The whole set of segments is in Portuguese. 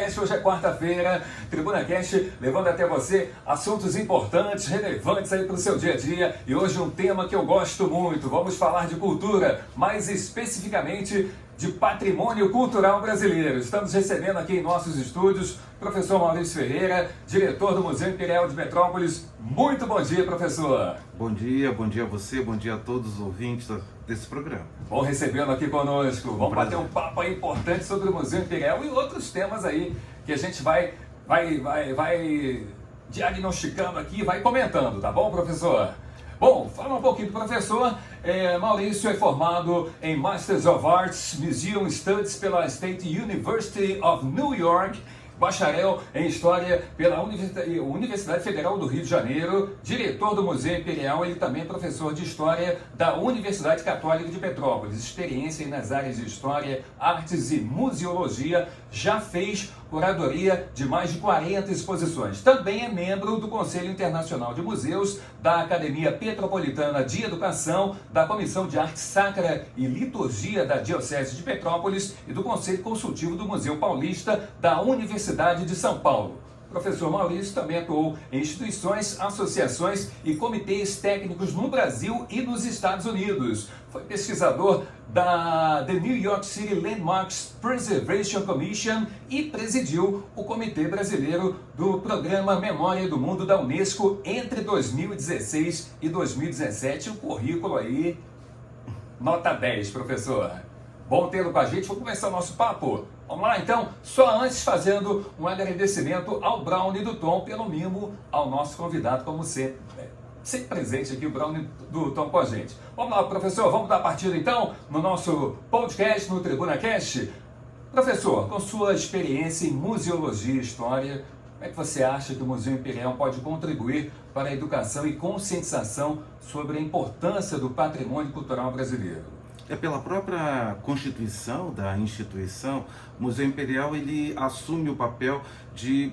TribunaCast. Hoje é quarta-feira, TribunaCast levando até você assuntos importantes, relevantes aí para o seu dia a dia. E hoje um tema que eu gosto muito. Vamos falar de cultura, mais especificamente de patrimônio cultural brasileiro. Estamos recebendo aqui em nossos estúdios o professor Maurício Ferreira, diretor do Museu Imperial de Petrópolis. Muito bom dia, professor. Bom dia a você, bom dia a todos os ouvintes desse programa. Bom recebê-lo aqui conosco. Vamos bater um papo aí importante sobre o Museu Imperial e outros temas aí que a gente vai diagnosticando aqui e vai comentando, tá bom, professor? Bom, fala um pouquinho do professor. Maurício é formado em Masters of Arts, Museum Studies pela State University of New York, bacharel em História pela Universidade Federal do Rio de Janeiro, diretor do Museu Imperial. Ele também é professor de História da Universidade Católica de Petrópolis. Experiência nas áreas de História, Artes e Museologia. Já fez curadoria de mais de 40 exposições. Também é membro do Conselho Internacional de Museus, da Academia Petropolitana de Educação, da Comissão de Arte Sacra e Liturgia da Diocese de Petrópolis e do Conselho Consultivo do Museu Paulista da Universidade de São Paulo. O professor Maurício também atuou em instituições, associações e comitês técnicos no Brasil e nos Estados Unidos. Foi pesquisador da The New York City Landmarks Preservation Commission e presidiu o Comitê Brasileiro do Programa Memória do Mundo da Unesco entre 2016 e 2017. O currículo aí, nota 10, professor. Bom tê-lo com a gente. Vamos começar o nosso papo. Vamos lá, então? Só antes fazendo um agradecimento ao Brownie do Tom pelo mimo ao nosso convidado, como sempre. Sempre presente aqui o Brownie do Tom com a gente. Vamos lá, professor, vamos dar partida então no nosso podcast, no TribunaCast. Professor, com sua experiência em museologia e história, como é que você acha que o Museu Imperial pode contribuir para a educação e conscientização sobre a importância do patrimônio cultural brasileiro? Pela própria constituição da instituição, o Museu Imperial ele assume o papel de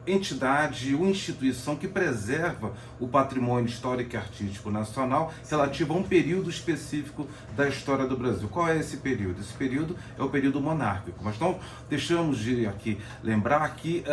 entidade ou instituição que preserva o patrimônio histórico e artístico nacional relativo a um período específico da história do Brasil. Qual é esse período? Esse período é o período monárquico. Mas não deixamos de aqui lembrar que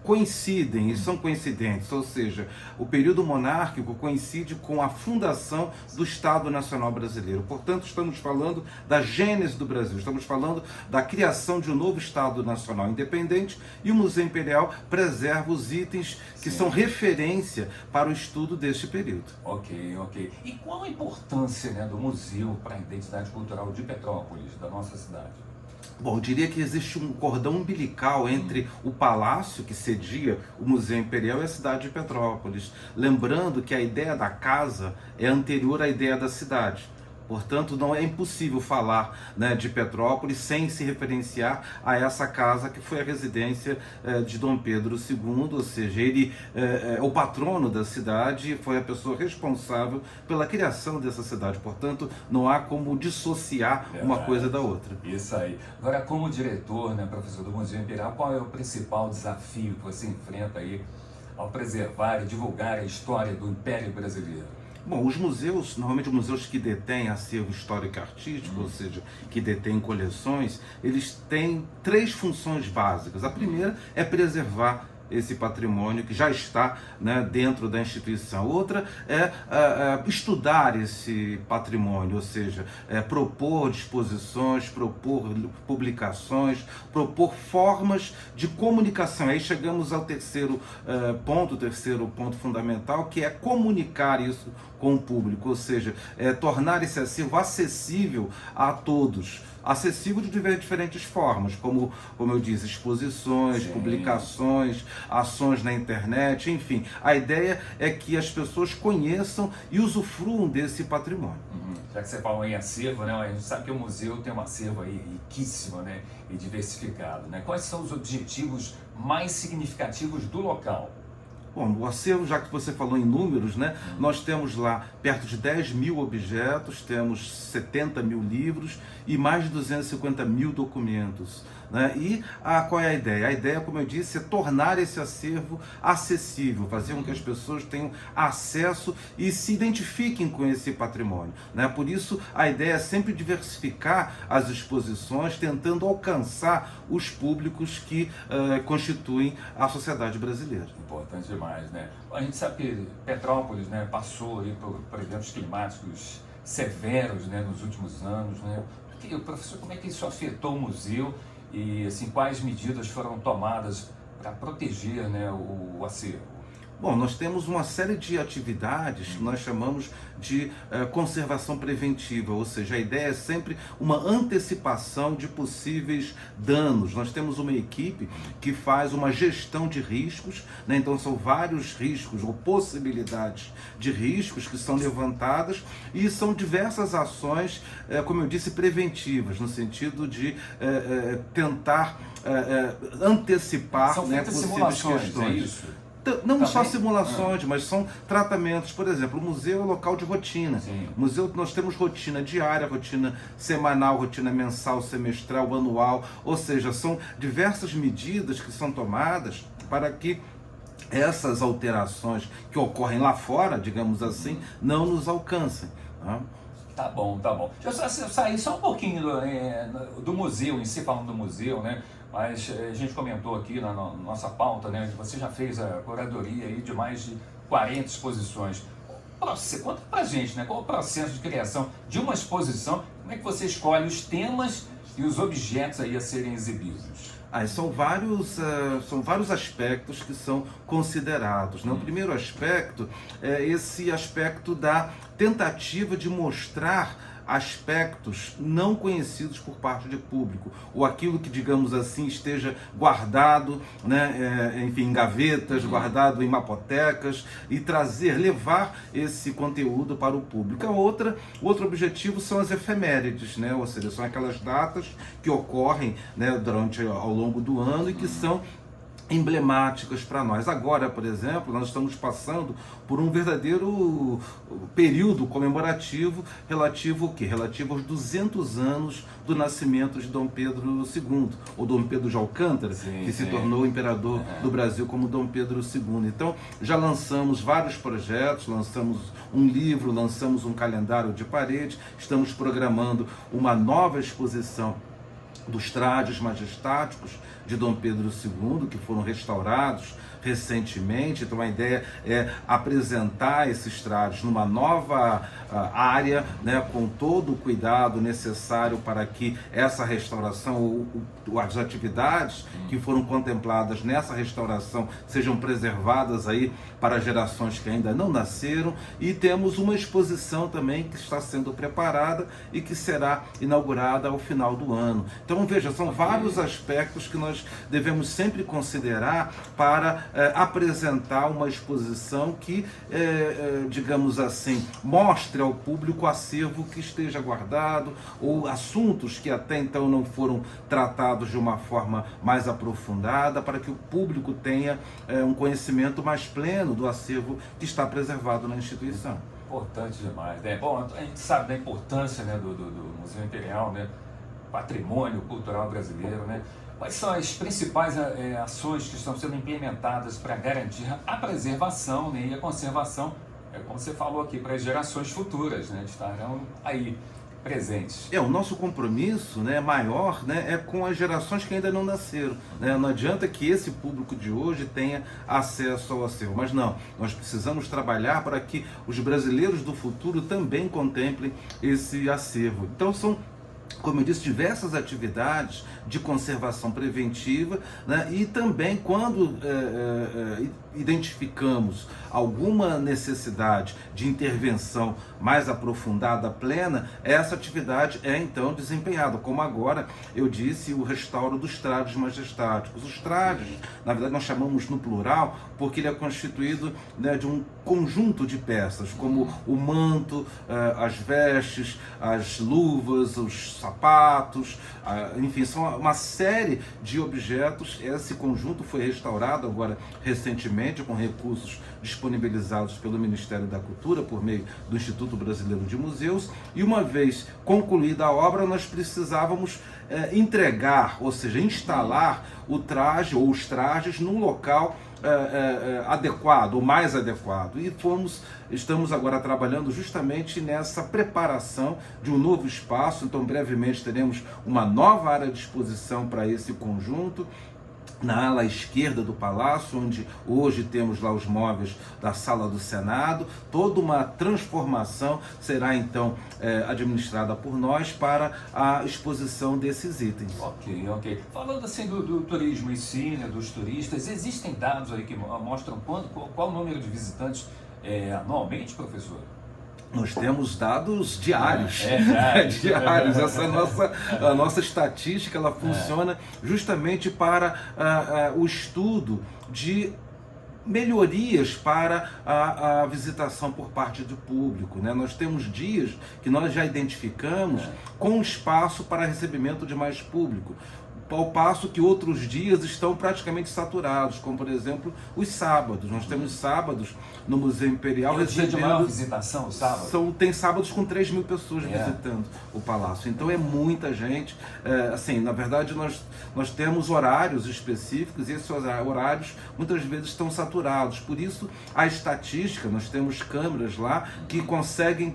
coincidem e são coincidentes, ou seja, o período monárquico coincide com a fundação do Estado Nacional Brasileiro. Portanto, estamos falando da gênese do Brasil, estamos falando da criação de um novo Estado Nacional independente e o Museu Imperial preserva os itens que são referência para o estudo deste período. Ok. E qual a importância, né, do museu para a identidade cultural de Petrópolis, da nossa cidade? Bom, eu diria que existe um cordão umbilical entre o palácio que cedia o Museu Imperial e a cidade de Petrópolis. Lembrando que a ideia da casa é anterior à ideia da cidade. Portanto, não é impossível falar, né, de Petrópolis sem se referenciar a essa casa que foi a residência de Dom Pedro II, ou seja, ele é o patrono da cidade e foi a pessoa responsável pela criação dessa cidade. Portanto, não há como dissociar uma coisa da outra. Isso aí. Agora, como diretor, né, professor do Museu Imperial, qual é o principal desafio que você enfrenta aí ao preservar e divulgar a história do Império Brasileiro? Bom, os museus, normalmente os museus que detêm acervo histórico e artístico, ou seja, que detêm coleções, eles têm três funções básicas. A primeira é preservar esse patrimônio que já está, né, dentro da instituição. Outra é estudar esse patrimônio, ou seja, propor disposições, propor publicações, propor formas de comunicação. Aí chegamos ao terceiro ponto fundamental, que é comunicar isso com o público, ou seja, tornar esse acervo acessível a todos. Acessível de diferentes formas, como eu disse, exposições, Sim, publicações, ações na internet, enfim. A ideia é que as pessoas conheçam e usufruam desse patrimônio. Já que você falou em acervo, né, a gente sabe que o museu tem um acervo aí riquíssimo, né, e diversificado, né? Quais são os objetivos mais significativos do local? Bom, o acervo, já que você falou em números, né, nós temos lá perto de 10 mil objetos, temos 70 mil livros e mais de 250 mil documentos. né? E qual é a ideia? A ideia, como eu disse, é tornar esse acervo acessível, fazer com que as pessoas tenham acesso e se identifiquem com esse patrimônio, né? Por isso, a ideia é sempre diversificar as exposições, tentando alcançar os públicos que constituem a sociedade brasileira. Importante demais, né? A gente sabe que Petrópolis, né, passou aí por eventos climáticos severos, né, nos últimos anos, né? Professor, como é que isso afetou o museu e assim, quais medidas foram tomadas para proteger, né, o acervo? Bom, nós temos uma série de atividades que nós chamamos de conservação preventiva, ou seja, a ideia é sempre uma antecipação de possíveis danos. Nós temos uma equipe que faz uma gestão de riscos, né? Então são vários riscos ou possibilidades de riscos que são levantadas e são diversas ações, como eu disse, preventivas, no sentido de tentar antecipar, São né, feitas possíveis simulações, questões. é isso? Não Também? só simulações, mas são tratamentos. Por exemplo, o museu é local de rotina. Sim. O museu, nós temos rotina diária, rotina semanal, rotina mensal, semestral, anual. Ou seja, são diversas medidas que são tomadas para que essas alterações que ocorrem lá fora, digamos assim, não nos alcancem. Tá? Tá bom, tá bom. Deixa eu sair só um pouquinho do museu em si, falando do museu, né? Mas a gente comentou aqui na nossa pauta, né, que você já fez a curadoria aí de mais de 40 exposições. Conta pra gente, né, qual é o processo de criação de uma exposição, como é que você escolhe os temas e os objetos aí a serem exibidos? São vários aspectos que são considerados, né? O primeiro aspecto é esse aspecto da tentativa de mostrar aspectos não conhecidos por parte do público, ou aquilo que, digamos assim, esteja guardado, né, enfim, em gavetas, guardado em mapotecas, e levar esse conteúdo para o público. Outro objetivo são as efemérides, né, ou seja, são aquelas datas que ocorrem, né, ao longo do ano e que são emblemáticas para nós. Agora, por exemplo, nós estamos passando por um verdadeiro período comemorativo relativo ao quê? Relativo aos 200 anos do nascimento de Dom Pedro II, ou Dom Pedro de Alcântara, que se tornou imperador do Brasil como Dom Pedro II. Então, já lançamos vários projetos, lançamos um livro, lançamos um calendário de parede, estamos programando uma nova exposição dos trajes majestáticos de Dom Pedro II, que foram restaurados recentemente. Então a ideia é apresentar esses trajes numa nova área, né, com todo o cuidado necessário para que essa restauração, as atividades que foram contempladas nessa restauração sejam preservadas aí para gerações que ainda não nasceram. E temos uma exposição também que está sendo preparada e que será inaugurada ao final do ano. Então veja, são vários aspectos que nós devemos sempre considerar para apresentar uma exposição que, digamos assim, mostre ao público o acervo que esteja guardado, ou assuntos que até então não foram tratados de uma forma mais aprofundada, para que o público tenha um conhecimento mais pleno do acervo que está preservado na instituição. Importante demais, né? Bom, a gente sabe da importância, né, do Museu Imperial, né, patrimônio cultural brasileiro, né? Quais são as principais ações que estão sendo implementadas para garantir a preservação, né, e a conservação, como você falou aqui, para as gerações futuras, né, estarão aí presentes? O nosso compromisso, né, maior, né, é com as gerações que ainda não nasceram, né? Não adianta que esse público de hoje tenha acesso ao acervo, mas não, nós precisamos trabalhar para que os brasileiros do futuro também contemplem esse acervo. Então são, como eu disse, diversas atividades de conservação preventiva, né? E também quando identificamos alguma necessidade de intervenção mais aprofundada, plena, essa atividade é então desempenhada, como agora eu disse, o restauro dos trajes majestáticos. Os trajes, na verdade nós chamamos no plural, porque ele é constituído, né, de um conjunto de peças, como o manto, as vestes, as luvas, os sapatos, enfim, são uma série de objetos. Esse conjunto foi restaurado agora recentemente com recursos disponibilizados pelo Ministério da Cultura por meio do Instituto Brasileiro de Museus, e uma vez concluída a obra nós precisávamos entregar, ou seja, instalar o traje ou os trajes num local adequado, ou mais adequado. E estamos agora trabalhando justamente nessa preparação de um novo espaço. Então brevemente teremos uma nova área de exposição para esse conjunto, na ala esquerda do palácio, onde hoje temos lá os móveis da Sala do Senado. Toda uma transformação será então administrada por nós para a exposição desses itens. Ok. Falando assim do turismo em si, né, dos turistas, existem dados aí que mostram qual o número de visitantes anualmente, professor? Nós temos dados diários, diários. Essa a nossa estatística, ela funciona justamente para o estudo de melhorias para a visitação por parte do público, né? Nós temos dias que nós já identificamos com espaço para recebimento de mais público, ao passo que outros dias estão praticamente saturados, como por exemplo os sábados. Nós temos sábados no Museu Imperial recebendo dia de maior visitação, o sábado? Tem sábados com 3 mil pessoas visitando o Palácio, então é muita gente. Assim, na verdade nós temos horários específicos e esses horários muitas vezes estão saturados, por isso a estatística, nós temos câmeras lá que conseguem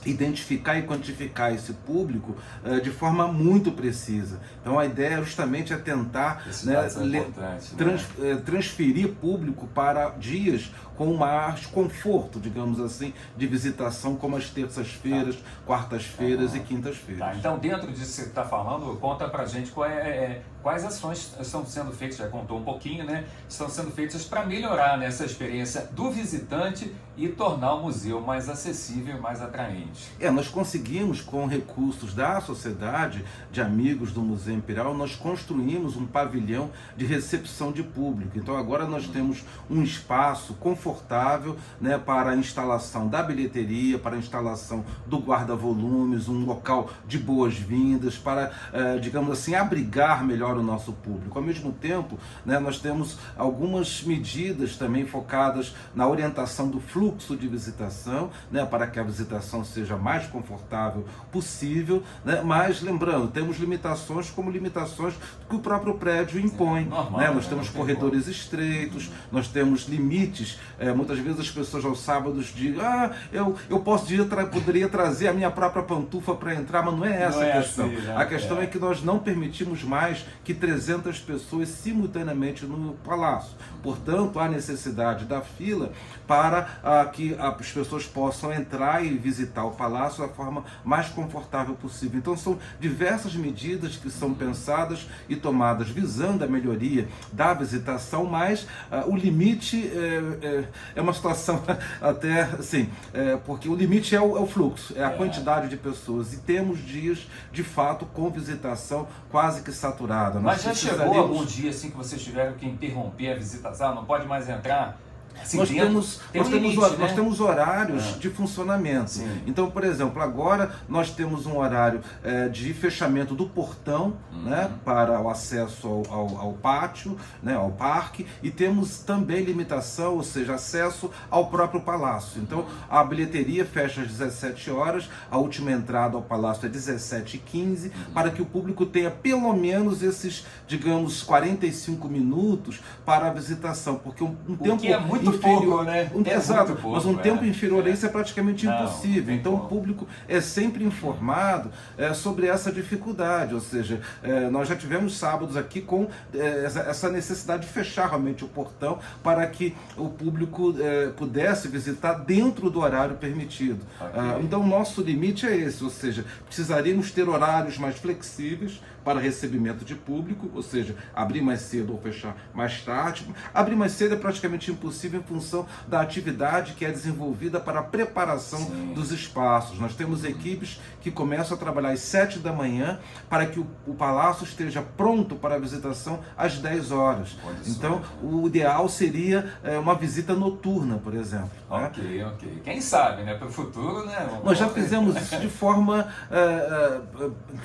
identificar e quantificar esse público de forma muito precisa. Então a ideia justamente tentar transferir público para dias com mais conforto, digamos assim, de visitação, como as terças-feiras, quartas-feiras e quintas-feiras. Então, dentro disso que você está falando, conta pra gente quais ações estão sendo feitas, já contou um pouquinho, né? Estão sendo feitas para melhorar essa experiência do visitante e tornar o museu mais acessível e mais atraente. Nós conseguimos, com recursos da Sociedade de Amigos do Museu Imperial, nós construímos um pavilhão de recepção de público. Então agora nós temos um espaço confortável, né, para a instalação da bilheteria, para a instalação do guarda-volumes, um local de boas-vindas, para, digamos assim, abrigar melhor o nosso público. Ao mesmo tempo, né, nós temos algumas medidas também focadas na orientação do fluxo de visitação, né, para que a visitação seja mais confortável possível, né, mas lembrando, temos limitações como limitações que o próprio prédio impõe. Nós temos corredores estreitos, nós temos limites. Muitas vezes as pessoas aos sábados dizem: eu poderia trazer a minha própria pantufa para entrar, mas não é essa a questão. Assim, né? A questão é que nós não permitimos mais que 300 pessoas simultaneamente no palácio. Portanto, há necessidade da fila para que as pessoas possam entrar e visitar o palácio da forma mais confortável possível. Então são diversas medidas que são pensadas e tomadas visando a melhoria da visitação, mas o limite é uma situação até assim, porque o limite é o fluxo, é a quantidade de pessoas, e temos dias de fato com visitação quase que saturada. Mas já chegou algum dia assim que vocês tiveram que interromper a visitação, não pode mais entrar? Assim, nós temos horários de funcionamento. Sim. Então, por exemplo, agora nós temos um horário de fechamento do portão, né, para o acesso ao pátio, né, ao parque, e temos também limitação, ou seja, acesso ao próprio palácio. Então, a bilheteria fecha às 17 horas, a última entrada ao palácio é 17h15, para que o público tenha pelo menos esses, digamos, 45 minutos para a visitação, porque um tempo é muito inferior, pouco, né? Exato, muito pouco, mas um tempo inferior a isso é praticamente impossível. Então como. O público é sempre informado sobre essa dificuldade, ou seja, nós já tivemos sábados aqui com essa necessidade de fechar realmente o portão para que o público pudesse visitar dentro do horário permitido. Então o nosso limite é esse, ou seja, precisaríamos ter horários mais flexíveis para recebimento de público, ou seja, abrir mais cedo ou fechar mais tarde. Abrir mais cedo é praticamente impossível em função da atividade que é desenvolvida para a preparação dos espaços. Nós temos equipes que começam a trabalhar às 7 da manhã para que o palácio esteja pronto para a visitação às 10 horas. Então, o ideal seria uma visita noturna, por exemplo. Ok, né? Ok. Quem sabe, né? Para o futuro, né? Nós já fizemos isso de forma,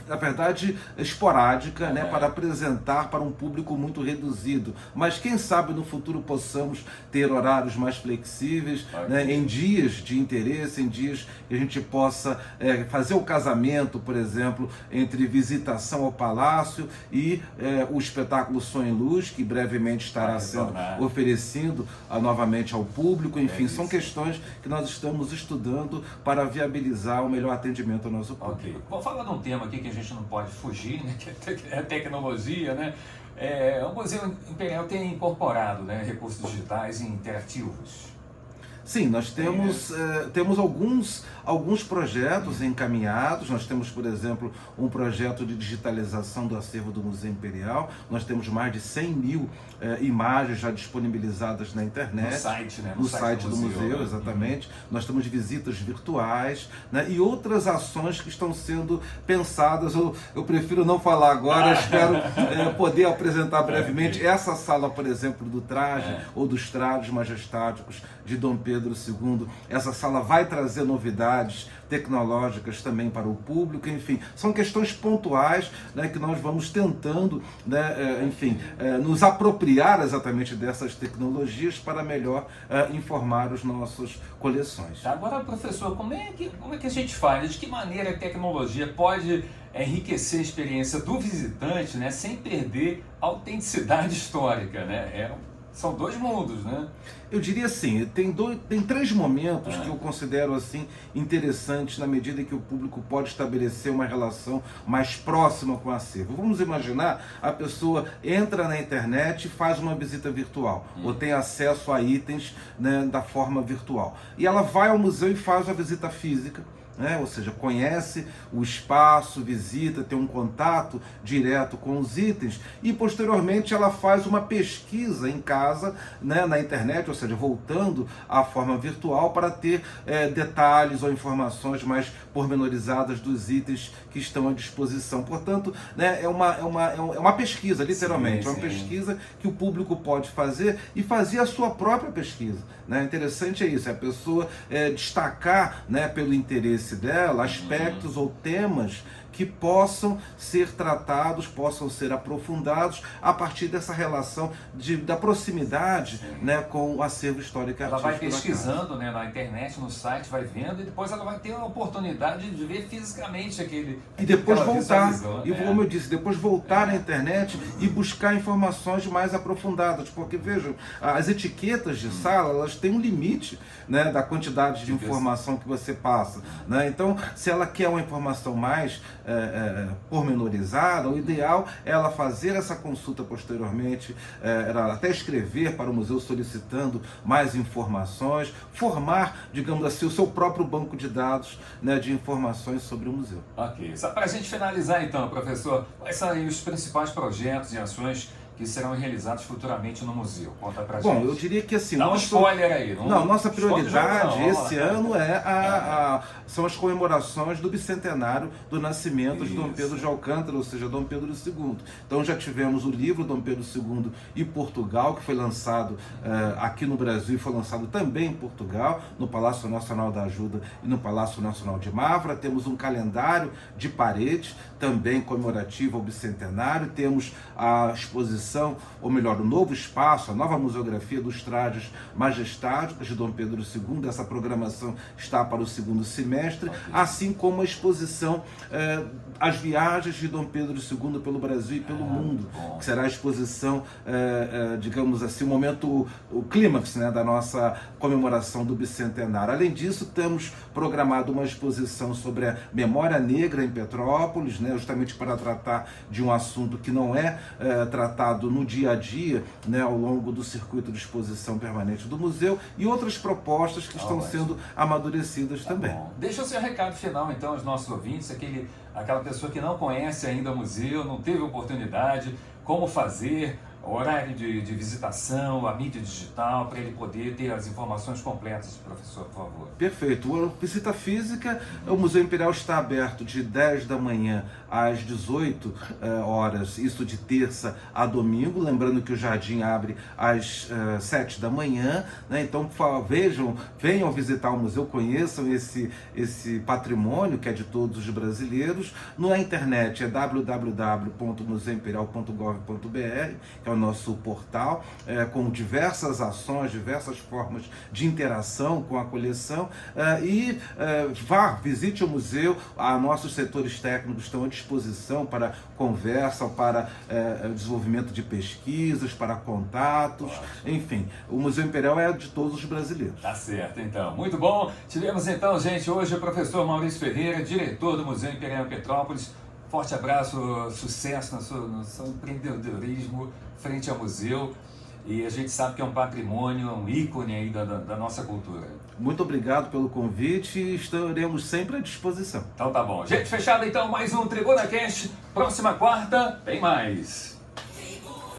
na verdade, esporádica, né? Para apresentar para um público muito reduzido. Mas quem sabe no futuro possamos ter horários mais flexíveis, né? Em dias de interesse, em dias que a gente possa fazer o casamento, por exemplo, entre visitação ao palácio e o espetáculo Som e Luz, que brevemente estará sendo oferecido novamente ao público. Enfim, são questões que nós estamos estudando para viabilizar o melhor atendimento ao nosso público. Ok. Vou falar de um tema aqui que a gente não pode fugir, né? Que é a tecnologia, né? O Museu Imperial tem incorporado, né, recursos digitais e interativos. Sim, nós temos alguns projetos encaminhados. Nós temos, por exemplo, um projeto de digitalização do acervo do Museu Imperial. Nós temos mais de 100 mil imagens já disponibilizadas na internet. No site, né? No site do museu, né? Exatamente. Nós temos visitas virtuais, né? E outras ações que estão sendo pensadas. Eu prefiro não falar agora, espero poder apresentar brevemente. Essa sala, por exemplo, do traje ou dos trajes majestáticos de Dom Pedro II, essa sala vai trazer novidades tecnológicas também para o público. Enfim, são questões pontuais, né, que nós vamos tentando, né, nos apropriar exatamente dessas tecnologias para melhor informar os nossos coleções. Agora, professor, como é que a gente faz? De que maneira a tecnologia pode enriquecer a experiência do visitante, né, sem perder a autenticidade histórica, né? São dois mundos, né? Eu diria assim, tem 3 momentos que eu considero assim interessantes na medida em que o público pode estabelecer uma relação mais próxima com o acervo. Vamos imaginar, a pessoa entra na internet e faz uma visita virtual, ou tem acesso a itens, né, da forma virtual. E ela vai ao museu e faz a visita física, né? Ou seja, conhece o espaço, visita, tem um contato direto com os itens e posteriormente ela faz uma pesquisa em casa, né, na internet, ou seja, voltando à forma virtual para ter detalhes ou informações mais pormenorizadas dos itens que estão à disposição. Portanto, né, é uma pesquisa, literalmente, é uma pesquisa que o público pode fazer e fazer a sua própria pesquisa, né? Interessante é isso, é a pessoa destacar, né, pelo interesse dela, aspectos ou temas que possam ser tratados, possam ser aprofundados a partir dessa relação da proximidade, né, com o acervo histórico. Ela vai pesquisando, né, na internet, no site, vai vendo, e depois ela vai ter a oportunidade de ver fisicamente aquele. E depois voltar, e como eu disse, depois voltar na internet e buscar informações mais aprofundadas, porque vejam, as etiquetas de sala, elas têm um limite, né, da quantidade de informação que você passa, né? Então, se ela quer uma informação mais pormenorizada, o ideal é ela fazer essa consulta posteriormente, ela até escrever para o museu solicitando mais informações, formar, digamos assim, o seu próprio banco de dados, né, de informações sobre o museu. Ok, só para a gente finalizar então, professor, quais são aí os principais projetos e ações que serão realizados futuramente no museu? Conta pra gente. Bom, eu diria que assim... Dá um spoiler aí. Não, nossa prioridade esse ano são as comemorações do bicentenário do nascimento de Dom Pedro de Alcântara, ou seja, Dom Pedro II. Então já tivemos o livro Dom Pedro II e Portugal, que foi lançado aqui no Brasil e foi lançado também em Portugal, no Palácio Nacional da Ajuda e no Palácio Nacional de Mafra. Temos um calendário de parede, também comemorativo ao bicentenário. Temos a exposição, ou melhor, o novo espaço, a nova museografia dos trajes majestáticos de Dom Pedro II. Essa programação está para o segundo semestre, assim como a exposição As Viagens de Dom Pedro II pelo Brasil e pelo mundo, que será a exposição, digamos assim, o clímax, né, da nossa comemoração do bicentenário. Além disso, temos programado uma exposição sobre a memória negra em Petrópolis, né, justamente para tratar de um assunto que não é tratado aplicado no dia a dia, né, ao longo do circuito de exposição permanente do museu e outras propostas que estão sendo amadurecidas também. Bom. Deixa o seu recado final, então, aos nossos ouvintes, aquela pessoa que não conhece ainda o museu, não teve oportunidade, como fazer, o horário de visitação, a mídia digital, para ele poder ter as informações completas, professor, por favor. Perfeito. A visita física, o Museu Imperial está aberto de 10 da manhã às 18 horas, isso de terça a domingo, lembrando que o jardim abre às 7 da manhã, né? Então venham visitar o museu, conheçam esse patrimônio que é de todos os brasileiros. Na internet é www.museuimperial.gov.br, que é o nosso portal, com diversas ações, diversas formas de interação com a coleção, visite o museu, nossos setores técnicos estão à disposição para conversa, para desenvolvimento de pesquisas, para contatos, enfim, o Museu Imperial é de todos os brasileiros. Tá certo, então. Muito bom. Tivemos então, gente, hoje o professor Maurício Ferreira, diretor do Museu Imperial Petrópolis. Forte abraço, sucesso no seu empreendedorismo frente ao museu. E a gente sabe que é um patrimônio, um ícone aí da nossa cultura. Muito obrigado pelo convite e estaremos sempre à disposição. Então tá bom. Gente, fechado então mais um Tribuna Cast. Próxima quarta, tem mais.